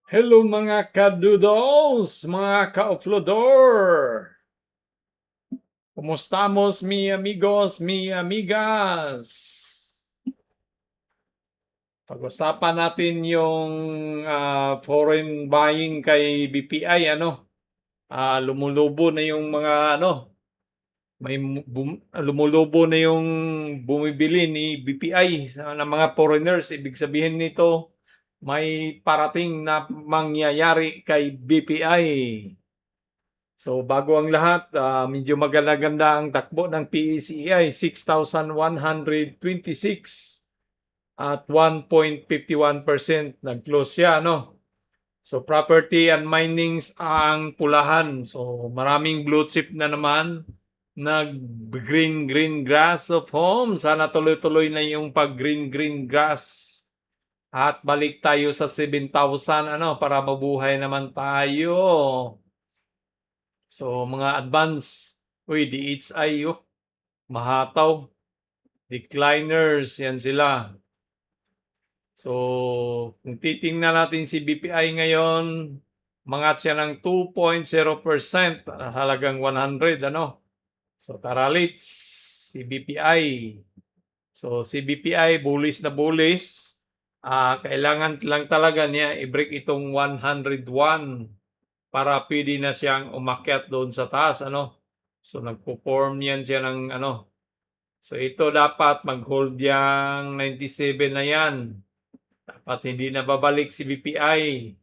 Hello mga kadoodles, mga ka-offloador! Kumustamos mi amigos, mi amigas? Pag-usapan natin yung foreign buying kay BPI, lumulubo na yung mga lumulubo na yung bumibili ni BPI ng mga foreigners. Ibig sabihin nito, may parating na mangyayari kay BPI. So bago ang lahat, medyo maganda-ganda ang takbo ng PECI, 6,126 at 1.51% nag-close siya, no? So property and minings ang pulahan. So maraming blue chip na naman nag-green grass of home. Sana tuloy-tuloy na yung pag-green grass. At balik tayo sa 7,000 para mabuhay naman tayo. So mga advance, DHI mahataw, decliners, yan sila. So kung titingnan natin si BPI ngayon, mangat siya ng 2.0%, halagang 100, So tara let's, si BPI. So si BPI, bullish na bullish. Kailangan lang talaga niya i-break itong 101 para pwede na siyang umakyat doon sa taas, So nagpo-form yan siya ng So ito dapat mag-hold yang 97 na yan. Dapat hindi na babalik si BPI.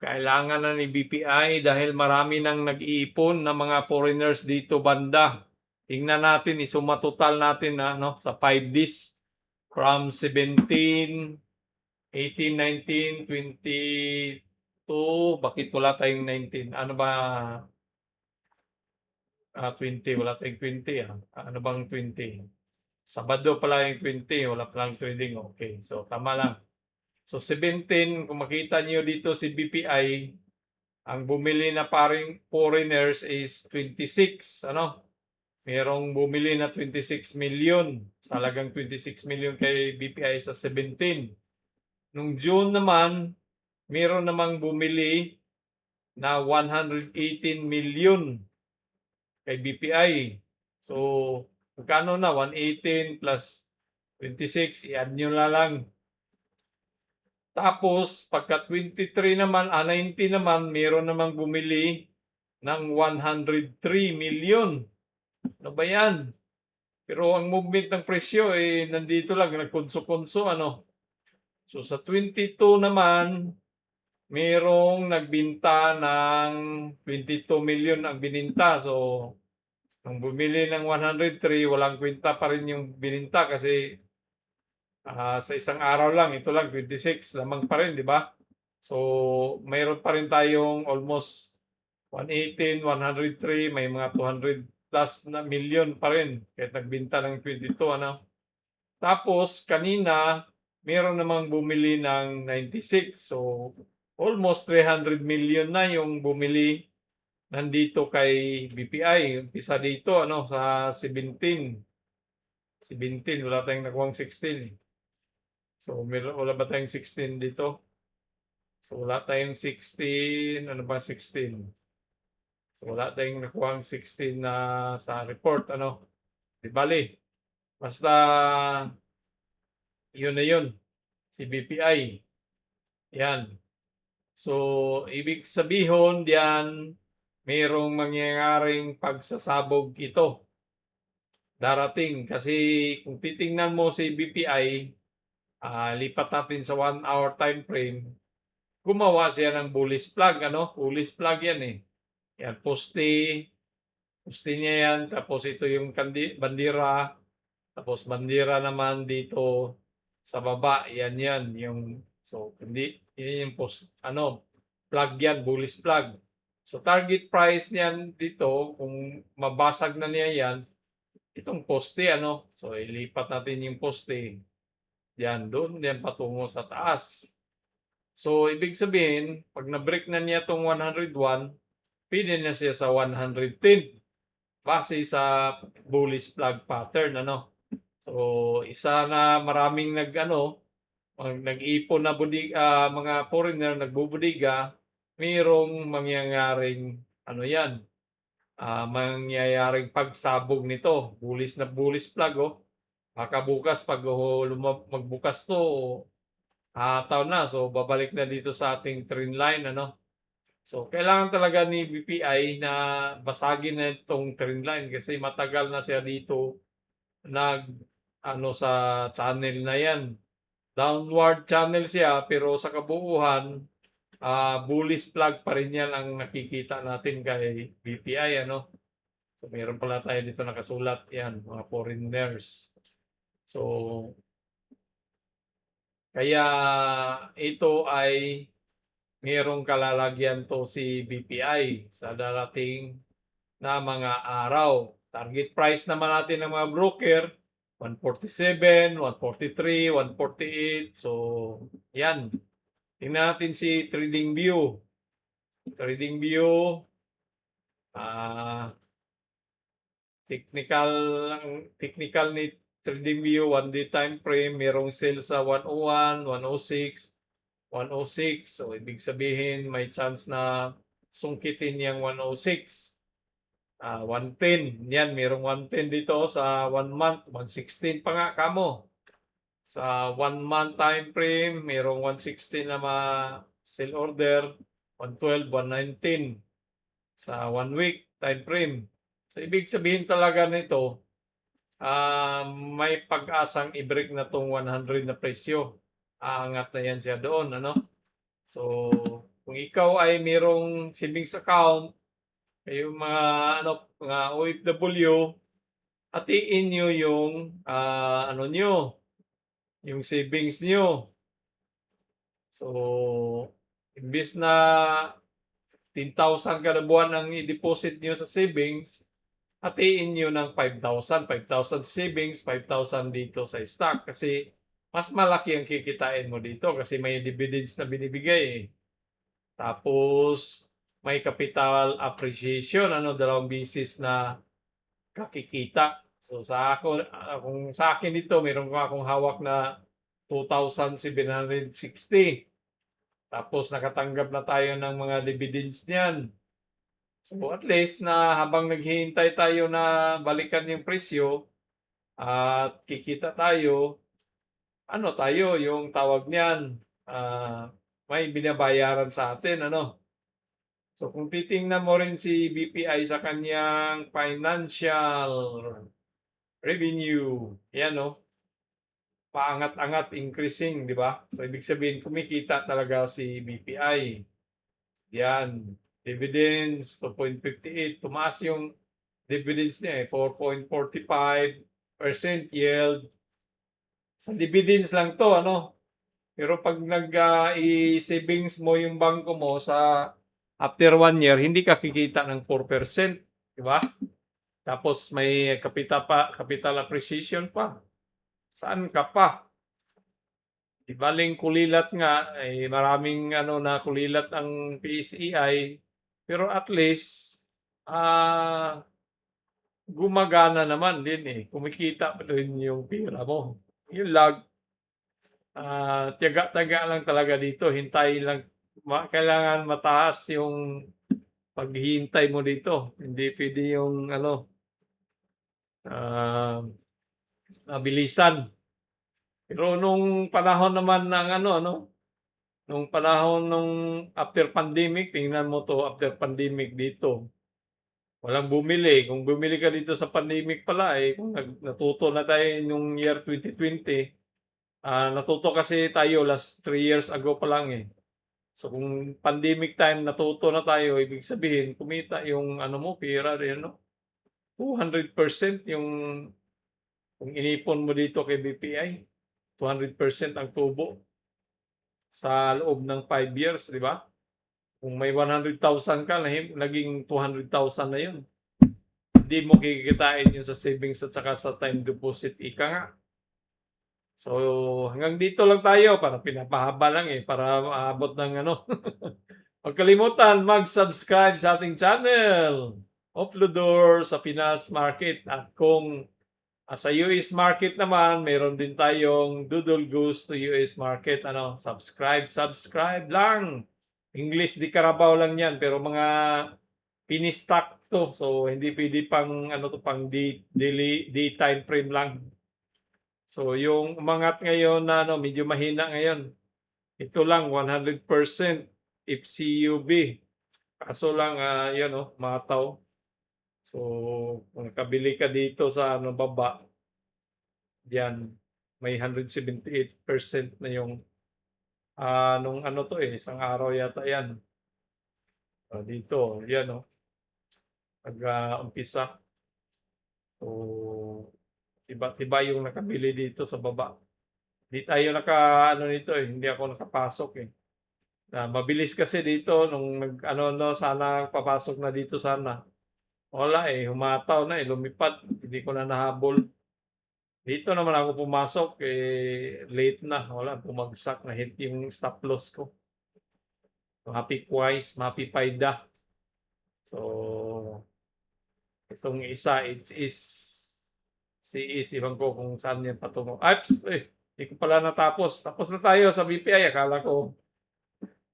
Kailangan na ni BPI dahil marami nang nag-iipon na mga foreigners dito banda. Tingnan natin, isuma total natin sa 5 days from 17, 18, 19, 22, bakit wala tayong 19? Ano ba? 20, wala tayong 20 Ano bang 20? Sabado pala yung 20, wala palang trading. Okay, so tama lang. So 17, kung makita niyo dito si BPI, ang bumili na paring foreigners is 26, Merong bumili na 26 million. Talagang 26 million kay BPI sa 17. Nung June naman, meron namang bumili na 118 million kay BPI. So, magkano na? 118 plus 26, i-add nyo na lang. Tapos, pagka 23 naman, 19 naman, meron namang bumili ng 103 million. Ano ba yan? Pero ang movement ng presyo, nandito lang, nagkonso-konso, So, sa 22 naman, merong nagbinta ng 22 million ang bininta. So, nung bumili ng 103, walang kwenta pa rin yung bininta kasi sa isang araw lang, ito lang, 26, lamang pa rin, di ba? So, mayroon pa rin tayong almost 118, 103, may mga 200 plus na million pa rin kahit nagbinta ng 22, Tapos, kanina, meron namang bumili ng 96. So, almost 300 million na yung bumili nandito kay BPI. Umpisa dito, sa 17. 17, wala tayong nakuhang 16. So, wala ba tayong 16 dito? So, wala tayong 16. Ano ba 16? So, wala tayong nakuhang 16 na sa report, Di bali. Basta, yun na yun. Si BPI. Yan. So, ibig sabihin diyan, mayroong mangyayaring pagsasabog ito. Darating. Kasi kung titingnan mo si BPI, lipat natin sa 1 hour time frame, gumawa siya ng bullish flag, Bullish flag yan Yan, poste. Poste niya yan. Tapos ito yung bandera. Tapos bandera naman dito sa baba. Yan. So, hindi, yan yung flag yan, bullish flag. So, target price niyan dito, kung mabasag na niya yan, itong poste, So, ilipat natin yung poste. Yan, doon yan patungo sa taas. So, ibig sabihin, pag na-break na niya itong 101, pwede na siya sa 110 base sa bullish flag pattern, So, isa na maraming nag-ipon na mga foreigner nagbobudiga, mayroong mangyayaring ano 'yan, mangyayaring pagsabog nito. Bulis na bulis plug, oh. Baka bukas 'pag magbukas 'to, hahataw na. So, babalik na dito sa ating trend line, ano. So, kailangan talaga ni BPI na basagin na itong trend line kasi matagal na siya dito nag-ano sa channel na 'yan. Downward channel siya pero sa kabuuan, bullish flag pa rin 'yan ang nakikita natin kay BPI, ano. So, meron pala tayo dito nakasulat 'yan, mga foreigners. So, kaya ito ay merong kalalagyan 'to si BPI sa darating na mga araw. Target price naman natin ng mga broker, 147, 143, 148. So, 'yan. Tingnan natin si TradingView. TradingView, technical ni TradingView, 1-day time frame, merong sale sa 101, 106, 106. So, ibig sabihin may chance na sungkitin yung 106. 110. Yan, merong 110 dito sa 1 month, 116 pa nga kamo. Sa 1 month time frame, merong 116 na sell order, 112, 119 sa 1 week time frame. So, ibig sabihin talaga nito, may pag-asang i-break na tong 100 na presyo. Aangat na yan siya doon, ano? So, kung ikaw ay merong savings account, yung mga OFW, hatiin nyo yung yung savings nyo. So, imbis na 10,000 kada buwan ang i-deposit nyo sa savings, hatiin nyo ng 5,000. 5,000 savings, 5,000 dito sa stock. Kasi mas malaki ang kikitain mo dito kasi may dividends na binibigay, eh. Tapos, may capital appreciation, dalawang beses na kakikita. So, kung sa akin dito, meron akong hawak na 2,760. Tapos nakatanggap na tayo ng mga dividends niyan. So, at least na habang naghihintay tayo na balikan yung presyo at kikita tayo, yung tawag niyan, may binabayaran sa atin, ano. So, kung titingnan mo rin si BPI sa kanyang financial revenue, yan, no, paangat-angat, increasing, di ba? So, ibig sabihin, kumikita talaga si BPI. Yan. Dividends, 2.58. Tumaas yung dividends niya, 4.45% yield. Sa dividends lang to, ano? Pero pag i-savings mo yung bangko mo after 1 year, hindi ka kikita ng 4%, di ba? Tapos may capital appreciation pa. Saan ka pa? Di baling kulilat nga, maraming na kulilat ang PSEI, pero at least gumagana naman din, eh. Kumikita pa rin yung pera mo. Yun lang, tiyaga-tiyaga lang talaga dito, hintayin lang. Kailangan mataas yung paghihintay mo dito. Hindi pwede yung mabilisan. Pero nung panahon naman ng nung panahon nung after pandemic, tingnan mo to after pandemic dito. Walang bumili. Kung bumili ka dito sa pandemic pala, kung natuto na tayo nung year 2020, natuto kasi tayo last 3 years ago pa lang, eh. So, kung pandemic time natuto na tayo, ibig sabihin kumita yung mo, pera rin, 200% yung kung inipon mo dito kay BPI, 200% ang tubo sa loob ng 5 years, di ba? Kung may 100,000 ka, naging 200,000 na yun. Hindi mo kikitain yun sa savings at saka sa time deposit, ika nga. So, hanggang dito lang tayo para pinapahaba lang, para maabot ng Huwag kalimutan mag-subscribe sa ating channel, Offloador sa Pinas Market. At kung Sa US market naman, meron din tayong Doodle Goose to US market. Ano, subscribe lang. English di Carabao lang yan, pero mga pinistock to. So, hindi pwede pang, ano to, pang day time frame lang. So, yung umangat ngayon na ano, medyo mahina ngayon. Ito lang, 100% FCUB. Kaso lang, yun, mataw. So, kung nakabili ka dito sa ano, baba, yan, may 178% na yung nung ano to isang araw yata yan. Dito, yan umpisa. So, tiba-tiba yung nakabili dito sa baba. Hindi tayo ano nito hindi ako nakapasok eh. Mabilis kasi dito nung nag-ano sana papasok na dito sana. Wala humataw na lumipad. Hindi ko na nahabol. Dito naman ako pumasok late na. Wala, bumagsak na hit yung stop loss ko. Mapipayda. So, itong isa, is ibang ko kung saan yan patungo. Hindi ko pala natapos. Tapos na tayo sa BPI, akala ko.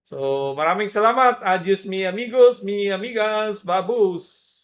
So, maraming salamat. Adios mi amigos, mi amigas, babus.